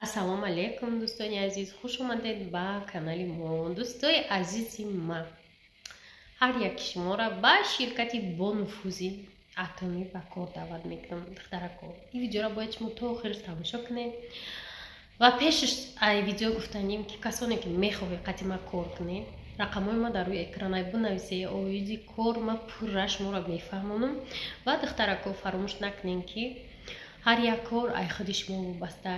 Ассалому алейкум, дӯстони азиз, хуш омадед ба канали мо. Дӯстои азизи ман, ҳар яки шуморо ба ширкати бонуфузи атомӣ ба кор даъват мекунам. Духтарако, ин видеоро бояд шумо то охир тамошо кунед. Ва пеш аз видео гуфтаним ки касоне ки мехоҳед қати ма кор кунед, рақамҳои ма дар рӯи экран бинависед, оиди кор ма пурра шуморо мефаҳмонам. Ва духтарако, фаромӯш накунед ки ҳар як кор аз худи шумо вобаста,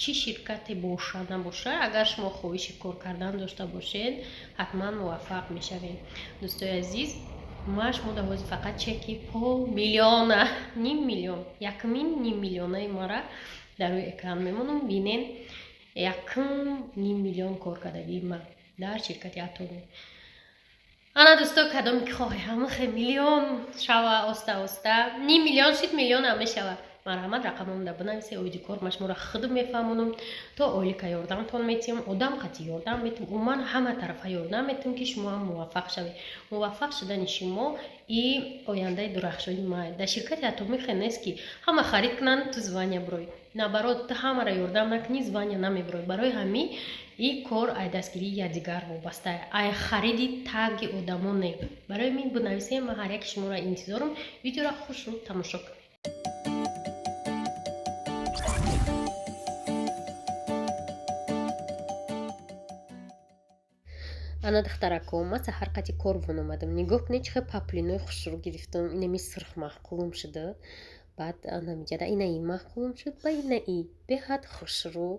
чӣ ширкате боша набоша, агар шумо хоҳиши кор кардан дошта бошед, ҳатман муваффақ мешавед. Дӯстои азиз, ма шумо давози фақат чеки полмиллиона, ним миллион, якмин ним миллионаи мара дар рӯи экран мемонам. Бинен ним миллион коркардагии ма дар ширкати атомӣ. ана дӯсто, кадоме ки хоҳем миллион шава оста оста, ним миллион шид миллион ҳам мешава. марҳамат, рақамамда бинависед, оиди кор ма шуморо худ мефаҳмонам, то олика ёрдамтон метиҳам, одам қати ёрдам метиҳам, умуман ҳама тарафа ёрдам метиҳам ки шумо ҳам муваффақ шавед. муваффақ шудани шумо и ояндаи дурахшони ма. дар ширкати атомӣ хел нест ки ҳама харид кунанд, ту звания бурой. наоборот, ту ҳамаро ёрдам накунӣ, звания намебурой. барои ҳамин ин кор ай дастгирии якдигар вобаста, ай хариди таги одамо не. барои мин бинависед, ман ҳар яки шуморо интизорам. видеоро хушрӯ тамошо кунед. ана духтарако, ман саҳар қати кор вон омадам. нигоҳ кунед чӣ хел паплинои хушрӯ гирифтам. инами сирх маҳқулум шуда, баъд ана меҷада ина и маҳқулум шуд, ба ина и беҳад хушрӯ.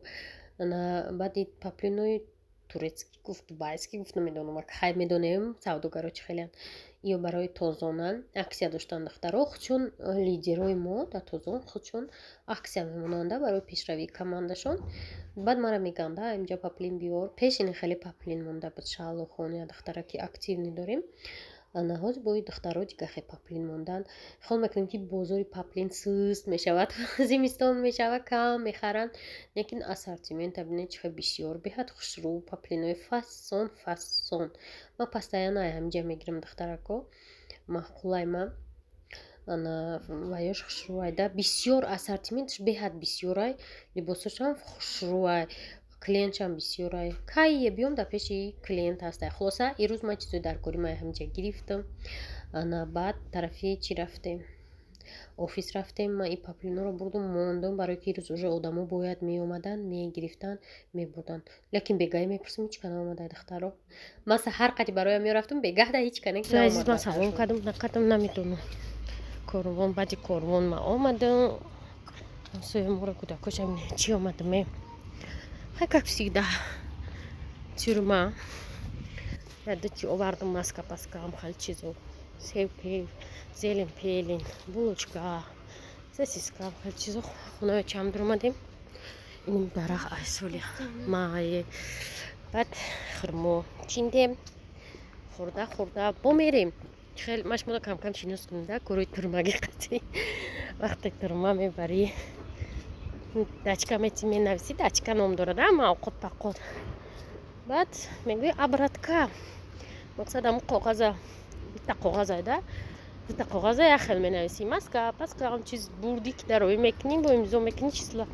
ана баъд паплинои турецки гуфт, дубайски гуфт, намедонам хай медонем савдогаро чӣ хеланд. ё барои тозонан аксия доштан духтаро, худшон лидерои мо дар тозон худшон аксия мемонанда барои пешравии командашон. баъд мара мегӯянд инҷа паплин биёр. пеш ин хеле паплин монда буд, шаълохони духтара ки активни дорем. ҳоз бои духтаро дигар хеле паплин монданд. хол мекунем ки бозори паплин суст мешавад, зимистон мешава, кам мехаранд. лекин ассортимента бинед чӣ хел бисёр, беҳад хушрӯ, паплинои фасон фасон. ман постоянно ҳаминҷа мегирам духтарако, маҳқулай ман ана ваёш хушрӯай да, бисёр ассортименташ беҳад бисёрай, либосошам хушрӯай, клиентшам бисёрай. кайе биём дар пеши клиент ҳастай. хулоса ирӯз ман чизои дар кори ма ҳаминҷа гирифтам. ана баъд тарафи чӣ рафтем, офис рафтем. ман и паплиноро бурдам мондам, барое ки ирӯз уже одамо бояд меомаданд, мегирифтанд, мебурданд. лекин бегаҳ мепурсам, ҳеч кана омадай духтаро. ман саҳар қати бароям мерафтам, бегаҳ да ҳеч кана азиз, ман салом кардам, накардам намедонам. корвон, баъди корвон ман омадам. соя мора кӯдакошам чӣ омадаме. хай как всегда. тюрьма. Я дачи овардам, маска паскам, хал чизо. Севки, зелен пелен, булочка, сосиска, хал чизо. хунаи чамдур омадем. ин дарах айсоли мае. баъд хурмо чиндем. хурда хурда бомерем. хеле ма шуморо кам кам шинос кунем да кори турмаги қати. вақте турма мебари, дачка менависи, дачка ном дорад, ама овқот пақот. баъд мегӯи обратка. мақсад ам коғаза, бита коғаза да, бита коғаза як хел менависи, маска паска ам чиз бурди ки дарои мекунӣ, бо имзо мекунӣ числа.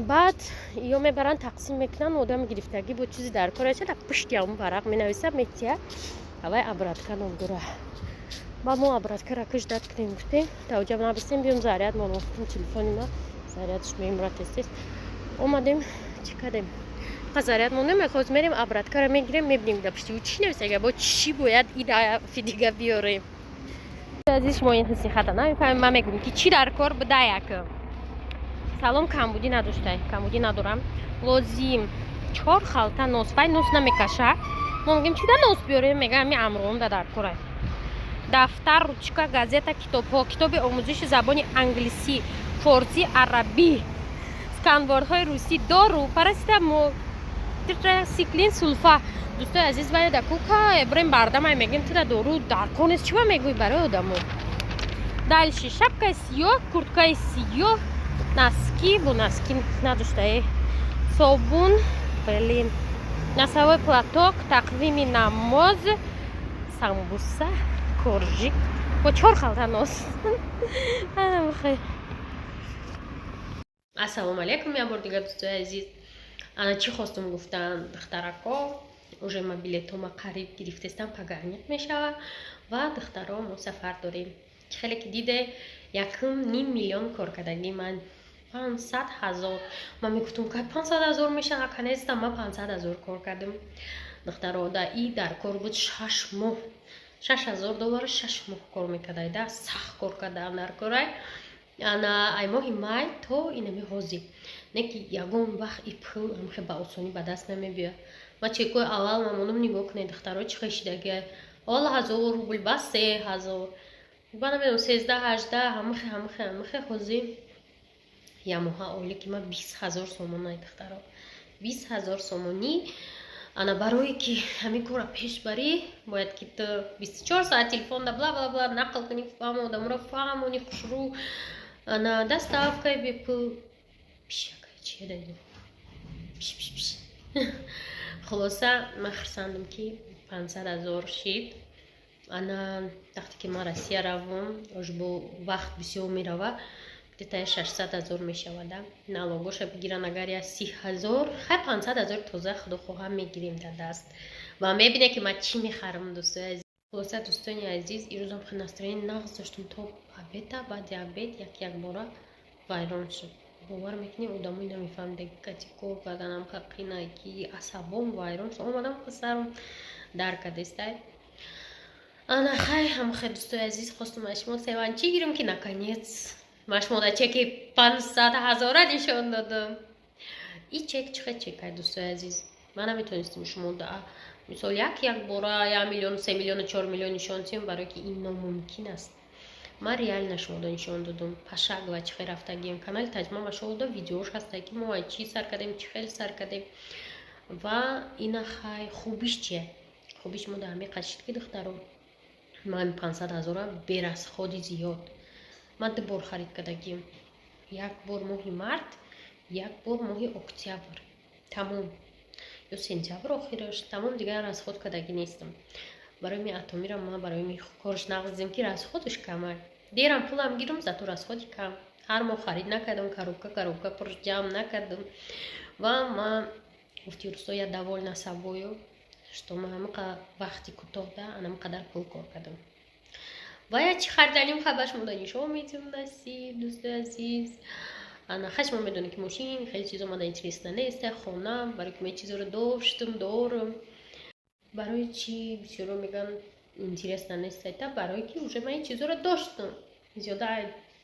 баъд ё мебаранд тақсим мекунанд, одами гирифтагӣ бо чизи дар корача дар пушти ам варақ менависа, метия авай обратка ном дора. ба мо обраткара куш дат кунем, гуфтем тавҷаб набистем, биём заряд монам, телефони ма зарядш меимра тез-тез. омадем чӣ кардем, заряд мо намехост, мерем обраткара мегирем, мебинем дар пушти чӣ нависага, бо чӣ бояд ин фидига биёрем. азиз, шумо ин ҳисихата намефаҳмед. ман мегӯям ки чӣ дар кор буда якм. салом, камбудӣ надоштай? камбудӣ надорам. лозим 4 халта нос. вай нос намекаша. мо мегӯем чӣ да нос биёрем, мегӯям ами амроонда дар корай. дафтар, ручка, газета, китобҳо, китоби омӯзиши забони англисӣ, форсӣ, арабӣ, сканвордҳои русӣ, дору, парастамол, тетрасиклин, сулфа. дӯстои азиз, вай да кука ебрем бардамай мегӯем тира дору дар кор нест. чива мегӯй барои одамо? дальше шапкаи сиёҳ, курткаи сиёҳ, носки, бо носки надоштае, собун, блин, носовой платок, тақвими намоз, самбуса, коржик бо 4 халта нос. ассалому алейкум, я бор дигар дӯстои азиз. Ана чӣ хостум гуфтан духтарако уже ма билетома қариб гирифтестам пагарниқ мешава ва духтаро мо сафар дорем. Хеле ки диде 1.5 миллион кор кардаги ман 500,000 ман мегуфтум ка 500,000 мешава канеста ма 500,000 кор кардам. духтаро да и дар кор буд 6 моҳ $6,000 6 моҳ кор мекардай да сахт кор кардаам дар корай ана ай моҳи май то инами ҳозир не ки ягон вақт и пул амхе ба осонӣ ба даст намебиёд. ма чекои аввал мамонам нигоҳ кунед духтаро чӣ хешидаги 10,000 рубл ба 3,000 ба намедонам 13-18 ҳамахе ҳозир я моҳа оли ки ма 20,000 сомон ай духтаро 20,000 сомонӣ ана барое ки ҳамин кора пеш барӣ бояд ки ту 24 соат телефонда бла бла бла нақл кунӣ фаҳмо одамро фаҳмони хушрӯ ана доставкаи бепул хулоса ман хурсандам ки 500,000 шид ана вақте ки ман Россия равам уж бо вақт бисёр мерава где-то 600,000 мешавада налогоша бигиран агар я 30,000 хай 500,000 тоза худо хоҳам мегирем дар даст ва мебине ки ман чӣ мехарам дӯстои азиз. хулоса дӯстони азиз ирӯзам хеле настроение нағз доштум то обеда баъд обед як бора вайрон шуд. бовар мекунем одамо намефаҳмида кати кор карданам қинагӣ асабом вайрон шуд омадам пасарам дар кадестай ана хай ҳамахе дӯстои азиз хостум аз шумо севан чӣ гирем ки наконец машмода чеки 500,000 нишон додам. И чек чихе чекай дӯстои азиз ман наметонистим шумо да мисол як бора 1 миллион 3 миллион 4 миллион нишон тиём барое ки ин номумкин аст. ман реально шумода нишон додам пашак ва чихе рафтагием канали таҷма ва шоуда видеош ҳаста ки мо ай чӣ сар кардем чӣ хел сар кардем ва ина хай хубиш чие хубиш мо да ҳамин қашид ки духтаро ман 500,000 берасходи зиёд ман 2 бор харид кардагим як бор моҳи март як бор моҳи октябр тамом ё сентябр охираш тамом дигар расход кардагӣ нестам. барои ми атомира ма барои ми корш нағз дидем ки расходш камай дерам пулам гирам зато расходи кам ҳар моҳ харид накардам коробка пур ҷамъ накардам ва ма гуфти русто я довольна собою что ма ҳамақа вақти кӯтоҳ да анамақадар пул кор кардам ва я чӣ харидалим хабар шумода нишон медиҳам насиб дӯстои азиз ана хай шумо медонед ки мошин хеле чизо мада интересна нест хона барои ки ме чизоро доштам дорам барои чӣ бисёро мегӯянд интересна нест та барое ки уже ман ин чизоро доштам зиёда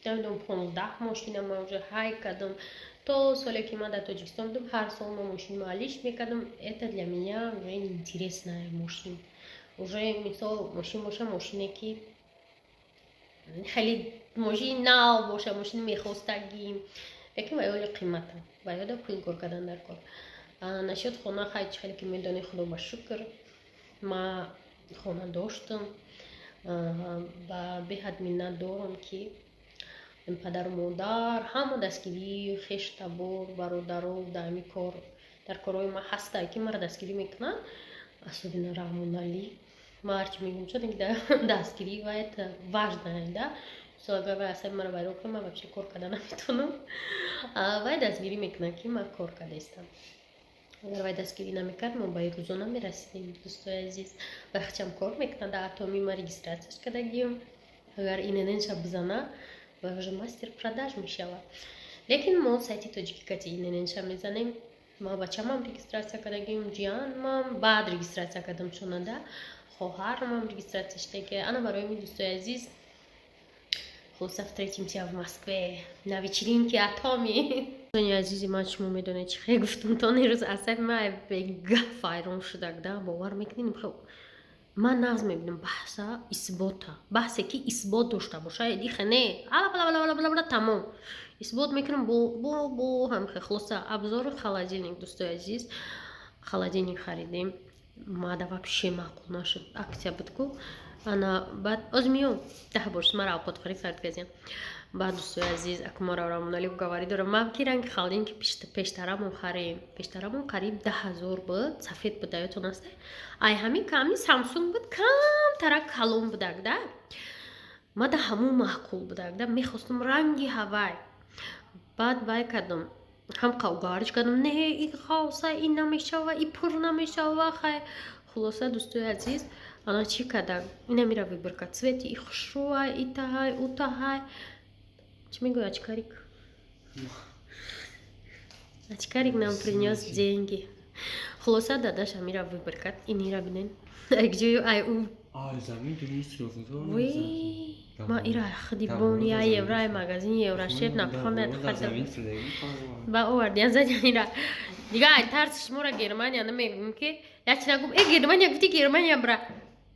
намедонам 15 мошина ман уже ҳай кардам то соле ки ман дар тоҷикистон будам ҳар сол ман мошин маалиш мекардам это для меня уже интересная мошин уже мисол мошин боша мошине ки хеле мошини нав боша мошини мехостагӣ лекин ва ёли қимата ва ёда пул кор кардан дар кор нашод хона хай чӣ хеле ки медони худо ба шукр ма хона доштам ба беҳад миннат дорам ки падару модар ҳама дастгирӣ хештабор бародаро дар ҳамин кор дар корҳои ма ҳаста ки маро дастгирӣ мекунанд асобина равмоналӣ ма ҳарчи мегӯям шуд ки дастгирӣ ва это важное да мисол агар вай асаби маро вайрон кунад ман вообще кор карда наметавонам вай дастгирӣ мекунад ки ман кор кардастам. агар вай дастгирӣ намекард мо ба рӯзо намерасидем дӯстои азиз вақтчам кор мекунад дар атоми ма регистратсияш кардагим агар иннша бизана ва уже мастер продаж мешавад лекин мо сайти тоҷикикати иннша мезанем ма бачамам регистратсия кардагим ҷиянмам баъд регистратсия кардам шонада хоҳарамам регистратсия шудаги ана барои ми дӯстои азиз хулоса встретимся в Москве на вечеринке атоми. Дӯстони азизи ман шумо медонед чӣ хеле гуфтам то нерӯз асаби ман бегаҳ файрон шудак да бовар мекунед ман нағз мебинам баҳса исбота баҳсе ки исбот дошта боша дихе не алабалабалабала тамом исбот мекунам бо ҳамхе хулоса абзори холодильник дӯстои азиз холодильник харидем мада вообще маъқул нашуд аксия будку ана баъд озмиён бошд мара овқатхӯрӣ кард газем баъд дӯстои азиз акумара рамонали гаварӣ дорам ман ки ранги холодильник пештарамон харем пештарамон қариб 10,000 буд сафед буд даётон аст ай ҳамин ками самсунг буд камтара калон будак да мада ҳамун маъқул будак да мехостам ранги ҳавай بعد وای کردم هم قوگارش کردم نه این خاصه این نمیشوه این پر نمیشوه خیلی خلاصه دوستای عزیز она چی کردم اینه میره выборка цвете и хшуа и тахай у тахай چی میگوی очкарик очкарик нам принес деньги خلاصه داداش میره выборка این میره بینن اگجوی ای او زمین درست رو وی ما ایرا خدی بونی ای اورای مغازین اورا شب نپخوند خدم با آوردین زدن ایرا دیگه ای ترسش مورا گرمانیا نمیگم که یکی نگم ای گرمانیا گفتی گرمانیا برا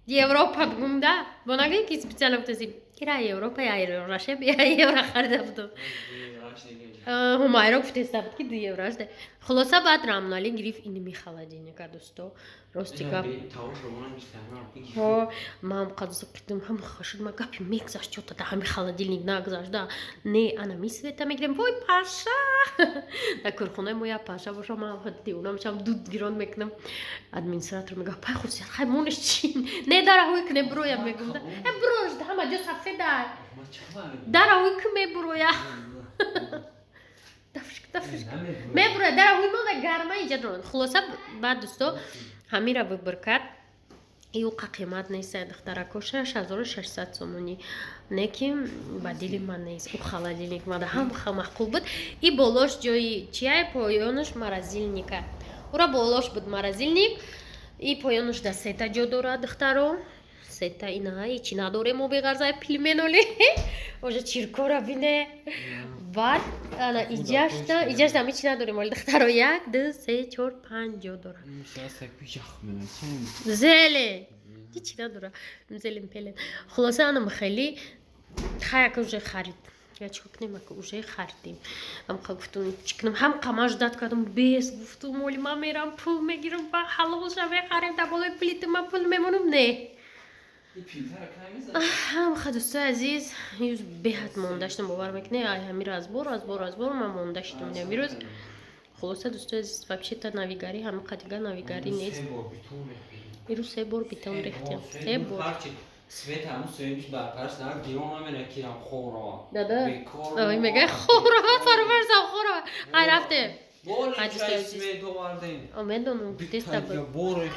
Европа بگم ده با نگه کی سپیشال بتوزیم ایرا Европа یا ایرا شب یا ایرا خرده بودم هم ایرا گفته است که دی ایراش ده خلاصه بعد رامنالی گرفت اینی میخوادینه دوستو راستیگا ها мам قد кидем هم خشد ما قبل میگذاش что-то да هم холодильник нагзаш да не она میسویت میگم وای پاشا در کارخونه مویا پاشا باشه ما خودی اونم شام دود گیران میکنم ادمینستراتور میگه پای خود خیلی مونش چین نه داره هوی کنه برویا میگم ده بروش ده همه جو صفه داره هوی کنه برویا دفش میبره داره هوی مال گرمه اینجا درون خلاصه بعد دوستو همین را выборка ایو قیمت نیست دختره کوشه 1600 сомони неки бадили ман нест у холодильник мада ҳам мақул буд и болош ҷои чияй поёнаш морозильника ура болош буд морозильник и поёнаш да сета ҷо дорад духтаро сета инаи чи надоре мо беғарзай пилменоли ожа чиркора бине баъд ана иҷашта ми чи надорем оли духтаро 1 2 3 4 5 ҷо дорад зеле هیچی نداره مزلیم پلن خلاصه انم خیلی خیلی که اوجه خرید یا چی کنیم که اوجه خریدیم هم گفتم چیکنم هم قماش داد کردم بیس گفتم مولی ما میرم پول میگیرم با حلال شوه خرید تا بالای پلیت ما پول میمونم نه هم دوستای عزیز یوز بهت مونداشتم باور میکنه ای همین از بار من مونداشتم نمیروز خلاصه دوستای عزیز вообще-то навигари هم قدیگه навигари نیست ایرو 3 بار بیتون ریختیم 3 بار سویت همون سویتش برپرش در گیرون همینه کیرم خورا دادا آقای میگه خورا فرورز خورا ای رفته بول اینجای سویت رو بردیم میدونم بیتست بور